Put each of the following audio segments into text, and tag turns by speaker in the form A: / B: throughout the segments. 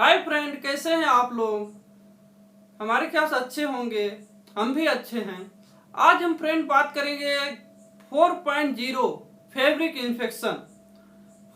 A: Hi friend, कैसे हैं आप लोग। हमारे ख्याल से अच्छे होंगे। हम भी अच्छे हैं। आज हम फ्रेंड बात करेंगे 4.0 फैब्रिक इंस्पेक्शन।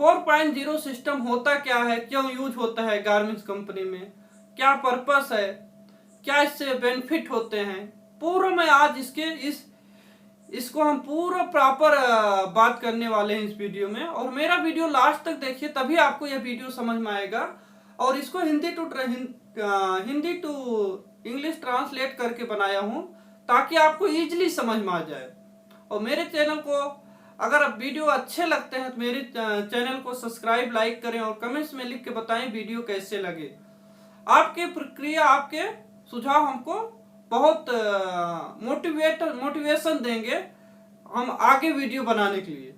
A: 4.0 सिस्टम होता क्या है, क्यों यूज होता है गारमेंट्स कंपनी में, क्या पर्पस है, क्या इससे बेनिफिट होते हैं, पूरा मैं आज इसको हम पूरा प्रॉपर बात करने वाले हैं इस वीडियो में। और मेरा वीडियो लास्ट तक देखिए, तभी आपको यह वीडियो समझ में आएगा। और इसको हिंदी टू इंग्लिश ट्रांसलेट करके बनाया हूँ ताकि आपको इजीली समझ में आ जाए। और मेरे चैनल को अगर आप वीडियो अच्छे लगते हैं तो मेरे चैनल को सब्सक्राइब, लाइक करें और कमेंट्स में लिख के बताएं वीडियो कैसे लगे। आपके प्रक्रिया, आपके सुझाव हमको बहुत मोटिवेशन देंगे हम आगे वीडियो बनाने के लिए।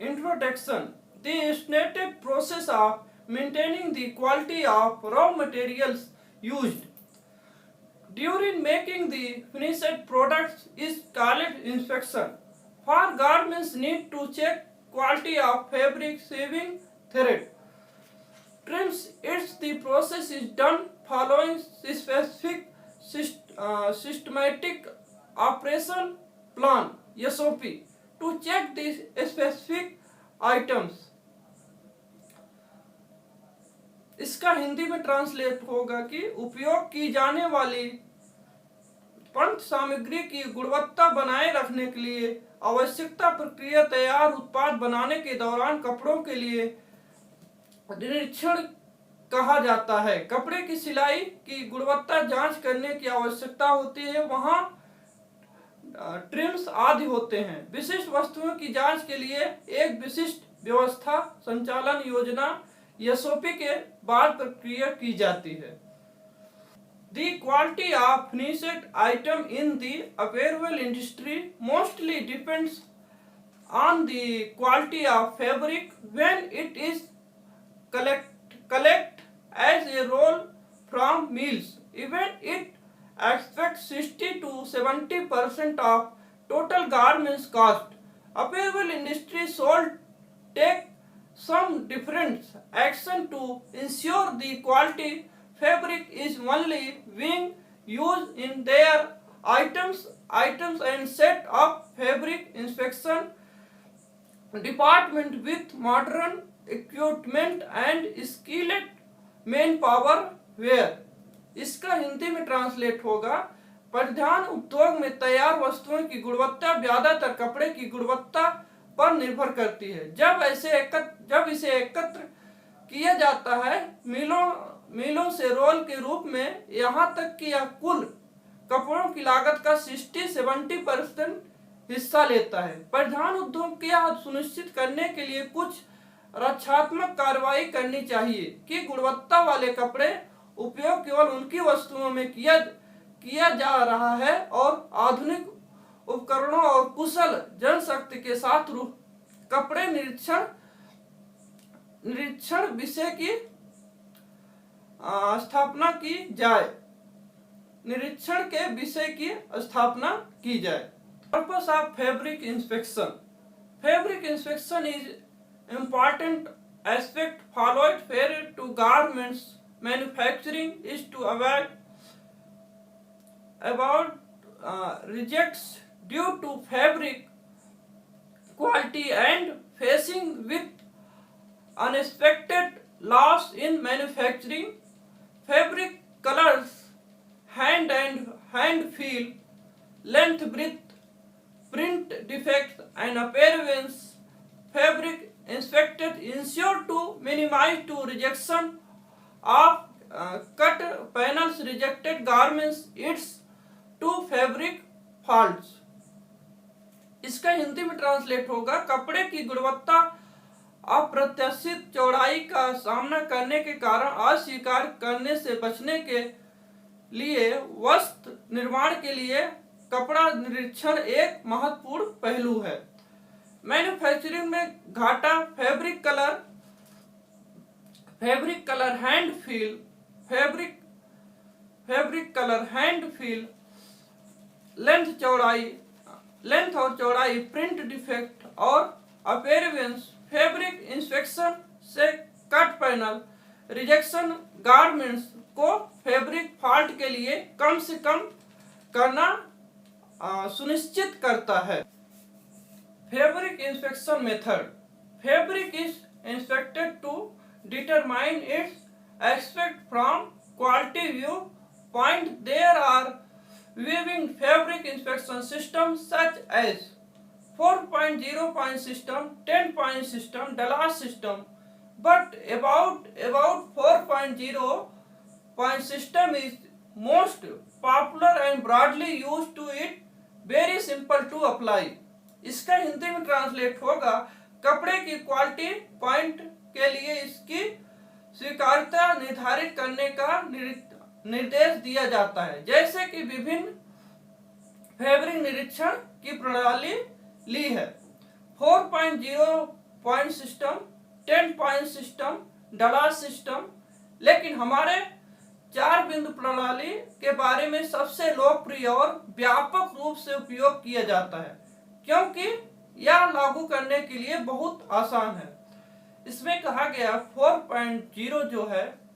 A: Introduction. The stated process of maintaining the quality of raw materials used during making the finished products is called inspection. For garments need to check quality of fabric, saving thread, trims. The process is done following specific systematic operation plan (SOP) to check the specific items. इसका हिंदी में translate होगा कि उपयोग की जाने वाली पंच सामग्री की गुणवत्ता बनाए रखने के लिए आवश्यकता प्रक्रिया तैयार उत्पाद बनाने के दौरान कपड़ों के लिए निरीक्षण कहा जाता है। कपड़े की सिलाई की गुणवत्ता जांच करने की आवश्यकता होती है, वहां ट्रिम्स आदि होते हैं। विशिष्ट वस्तुओं की जांच के लिए एक विशिष्ट व्यवस्था संचालन योजना SOP के बाद प्रक्रिया की जाती है। The quality of finished item in the apparel industry mostly depends on the quality of fabric when it is collect as a roll from mills. Even it expects 60 to 70% of total garments cost. Apparel industry should take some different action to ensure the quality fabric is only being used in their items and set up fabric inspection department with modern equipment and skilled manpower where. इसका हिंदी में translate होगा, परिधान उद्योग में तैयार वस्तुओं की गुणवत्ता ज्यादातर कपड़े की गुणवत्ता पर निर्भर करती है। जब इसे एकत्र किया जाता है मिलों से रोल के रूप में, यहाँ तक कि यह कुल कपड़ों की लागत का 60-70% हिस्सा लेता है। परिधान उद्योग को यह सुनिश्चित करने के लिए कुछ रक्षात्मक कार्रवाई करनी चाहिए कि गुणवत्ता वाले कपड़े उपयोग केवल उनकी वस्तुओं में किया जा रहा है और आधुनिक उपकरणों और कुशल जनशक्ति के साथ कपड़े निरीक्षण विषय की स्थापना की जाए। निरीक्षण के विषय की स्थापना की जाए। Purpose of fabric inspection. Fabric inspection is important aspect followed fair to garments manufacturing is to avoid rejects due to fabric quality and facing with unexpected loss in manufacturing. Fabric colors, hand feel, length, breadth, print defects and appearance. Fabric inspected ensure to minimize to rejection of cut panels, rejected garments, its to fabric faults. इसका हिंदी में translate होगा, कपड़े की गुणवत्ता अप्रत्याशित चौड़ाई का सामना करने के कारण अस्वीकार करने से बचने के लिए वस्त्र निर्माण के लिए कपड़ा निरीक्षण एक महत्वपूर्ण पहलू है। मैन्युफैक्चरिंग में घाटा fabric colour hand feel, length और चौड़ाई, प्रिंट डिफेक्ट और अपीयरेंस। फैब्रिक इंस्पेक्शन से कट पैनल, रिजेक्शन गारमेंट्स को फैब्रिक फॉल्ट के लिए कम से कम करना सुनिश्चित करता है। Fabric inspection method. Fabric is inspected to determine its aspect from quality view point. There are weaving fabric inspection systems such as 4.0 point system, 10 point system, Dallas system, but about 4.0 point system is most popular and broadly used to it, very simple to apply। इसका हिंदी में translate होगा, कपड़े की quality point के लिए इसकी स्वीकार्यता निर्धारित करने का निर्देश दिया जाता है, जैसे कि विभिन्न फैब्रिक निरीक्षण की प्रणाली ली है। 4.0 point system, 10 point system, Dallas system. लेकिन हमारे 4 बिंदु प्रणाली के बारे में सबसे लोकप्रिय और व्यापक रूप से उपयोग किया जाता है, क्योंकि यह लागू करने के लिए बहुत आसान है। इसमें कहा गया 4.0 जो है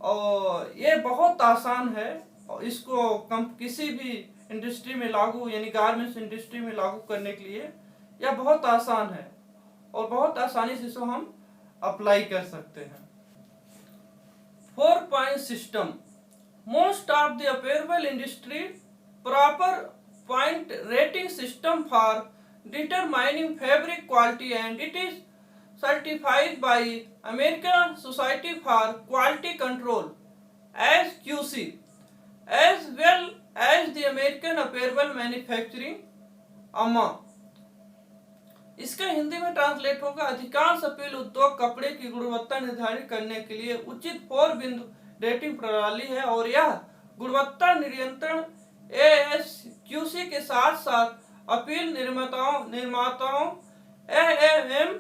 A: और ये बहुत आसान है, और इसको किसी भी इंडस्ट्री में लागू, यानी गारमेंट्स इंडस्ट्री में लागू करने के लिए यह बहुत आसान है और बहुत आसानी से इसको हम अप्लाई कर सकते हैं। 4 point system. Most of the apparel industry proper point rating system for determining fabric quality and it is certified by American Society for Quality Control as QC, as well as the American Apparel Manufacturing AMA। इसका हिंदी में translate होगा, अधिकांश appeal उद्योग कपड़े की गुणवत्ता निर्धारित करने के लिए उचित 4 बिंदु रेटिंग प्रणाली है, और यह गुणवत्ता नियंत्रण ASQC के साथ साथ अपील निर्माताओं AAM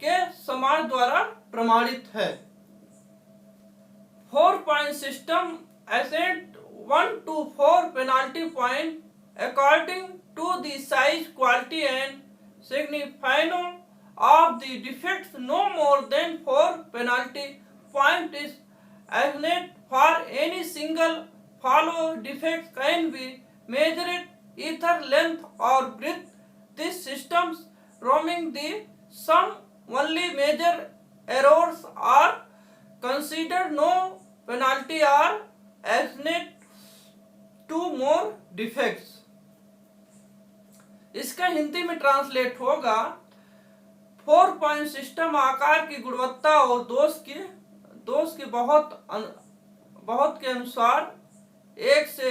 A: के समाज द्वारा प्रमाणित है। 4 point system ascent 1 to 4 penalty point according to the size, quality and significance of the defects. No more than 4 penalty point is assigned for any single follow defect can be measured either length or breadth. These systems roaming the sum only major errors are considered, no penalty are assigned to more defects। इसका हिंदी में translate होगा, 4 point system आकार की गुणवत्ता और दोष के बहुत के अनुसार 1 से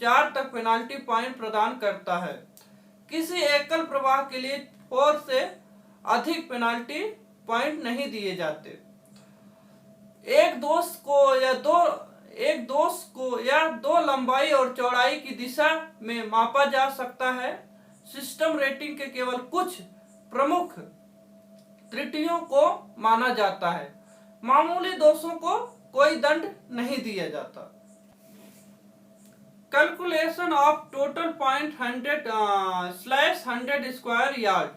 A: 4 तक पेनाल्टी पॉइंट प्रदान करता है। किसी एकल प्रवाह के लिए 4 से अधिक पेनाल्टी पॉइंट नहीं दिए जाते। एक दोष को या दो लंबाई और चौड़ाई की दिशा में मापा जा सकता है। सिस्टम रेटिंग के केवल कुछ प्रमुख त्रुटियों को माना जाता है, मामूली दोषों को कोई दंड नहीं दिया जाता। Calculation of total point 100/100 square yard.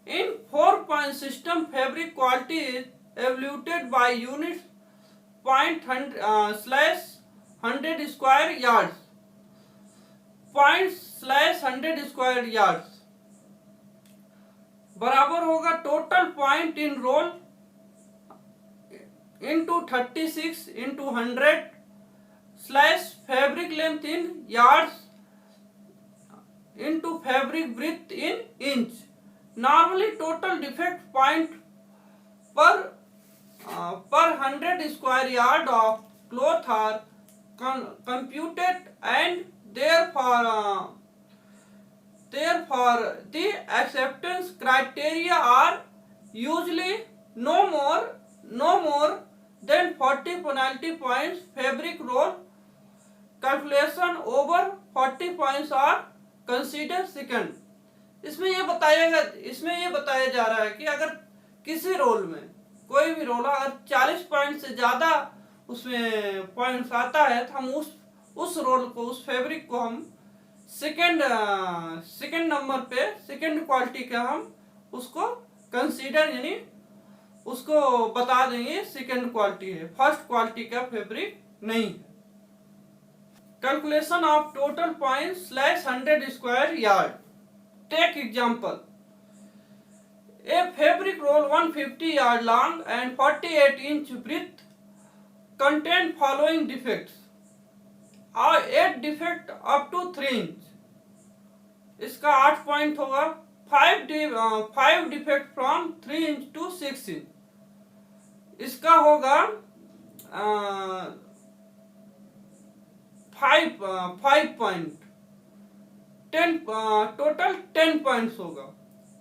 A: In 4 point system, fabric quality is evaluated by units point/100 square yards। point/100 square yards बराबर होगा total point in roll into 36 into 100 / fabric length in yards into fabric breadth in inch। Normally total defect point per 100 square yard of cloth are computed, and therefore the acceptance criteria are usually no more than 40 penalty points। Fabric roll calculation over 40 points are considered second। इसमें ये बताया जा रहा है कि अगर किसी role में, कोई भी रोल अगर 40 पॉइंट से ज्यादा उसमें पॉइंट्स आता है, तो हम उस रोल को, उस फैब्रिक को हम सेकंड नंबर पे, सेकंड क्वालिटी का हम उसको कंसीडर यानी उसको बता देंगे सेकेंड क्वालिटी है, फर्स्ट क्वालिटी का फैब्रिक नहीं है। Calculation of total point slash 100 square yard. Take example, a fabric roll 150 yard long and 48 inch breadth contain following defects, 8 defect up to 3 inch. इसका 8 पॉइंट होगा। 5 defect from 3 inch to 6 inch. इसका होगा 5 point. 10 total 10 points होगा।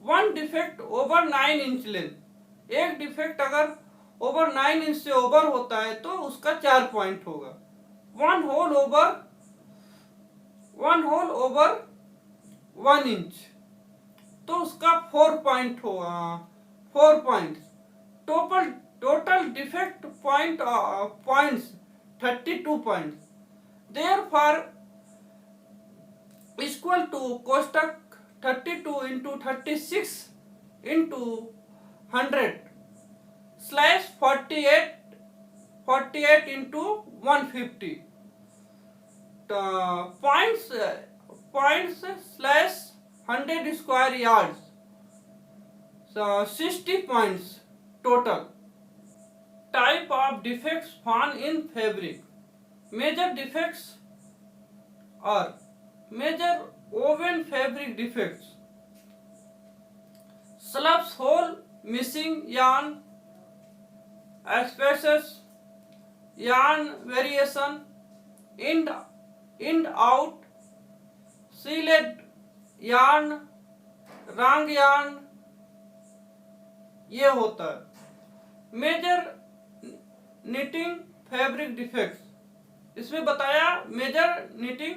A: 1 defect over 9 inch length. एक defect अगर over 9 inch से over होता है तो उसका 4 पॉइंट होगा। 1 होल ओवर 1 इंच तो उसका 4 पॉइंट होगा। 4 points. Total defect points 32 points. Therefore equal to कोष्टक 32 into 36 into 100 slash 48 into 150 points slash 100 square yards, so 60 points total. Type of defects found in fabric. Major defects are major woven fabric defects, slubs hole, missing yarn, spaces, yarn variation, in out, sealed yarn, wrong yarn, ये होता है। Major knitting fabric defects, इसमें बताया major knitting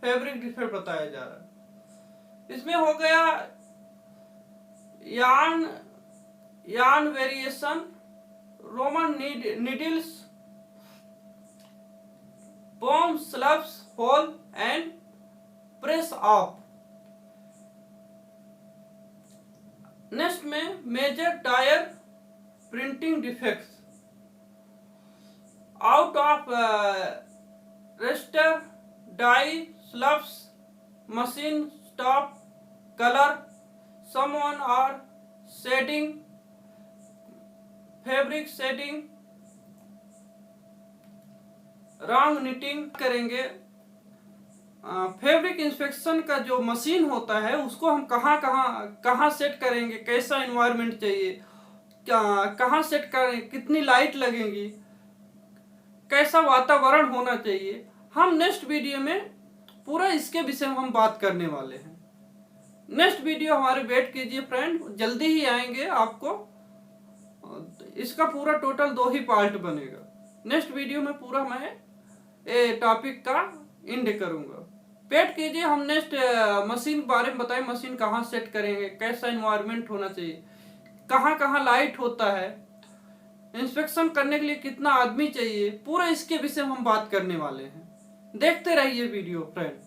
A: fabric defect बताया जा रहा है। इसमें हो गया yarn variation, Roman needles, palm slubs hole and press off. Next में major tyre printing defects, out of register, dye, slubs, machine stop, colour, someone और shading, fabric shading, wrong knitting करेंगे। फैब्रिक इंस्पेक्शन का जो machine होता है उसको हम कहाँ सेट करेंगे, कैसा एनवायरनमेंट चाहिए, कहाँ सेट करें, कितनी लाइट लगेंगी, कैसा वातावरण होना चाहिए, हम नेक्स्ट वीडियो में पूरा इसके विषय में हम बात करने वाले हैं। नेक्स्ट वीडियो हमारे वेट कीजिए फ्रेंड, जल्दी ही आएंगे। आपको इसका पूरा टोटल 2 ही पार्ट बनेगा। नेक्स्ट वीडियो में पूरा मैं टॉपिक का एंड करूंगा। वेट कीजिए, हम नेक्स्ट मशीन के बारे में बताएं, मशीन कहाँ सेट करेंगे, कैसा एनवायरनमेंट होना चाहिए, कहाँ लाइट होता है, इंस्पेक्शन करने के लिए कितना आदमी चाहिए, पूरा इसके विषय में हम बात करने वाले हैं। देखते रहिए वीडियो फ्रेंड।